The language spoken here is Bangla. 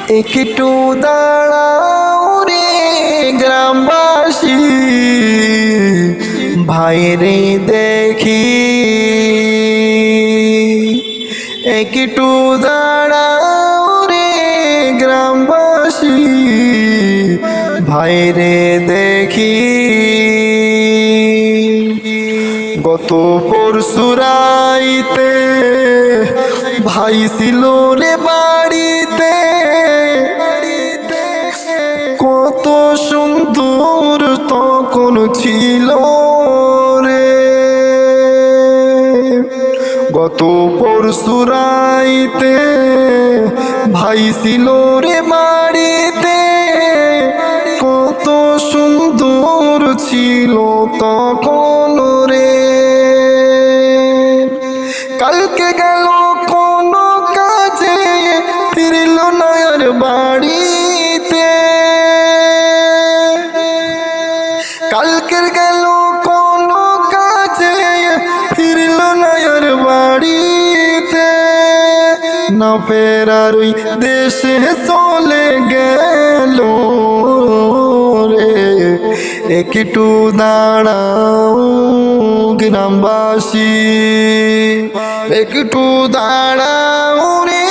একটু দাঁড়াও রে গ্রামবাসী, ভাইরে দেখি। একটু দাঁড়াও রে গ্রামবাসী, ভাইরে দেখি। গত পরশুরাইতে ভাই ছিল রে বাড়িতে, কত সুন্দর তখন ছিল রে। গত পরশুরাইতে ভাই ছিল রে বাড়িতে, কত সুন্দর ছিল তখন রে। কালকে গেল কোন কাজে, ফিরল না আর বাড়িতে। কালকের গেল কোন কাজে, ফিরল না আর বাড়িতে। না ফেরার ওই দেশে চলে গেল রে। একটু দাঁড়াও গ্রামবাসী, একটু দাঁড়াও রে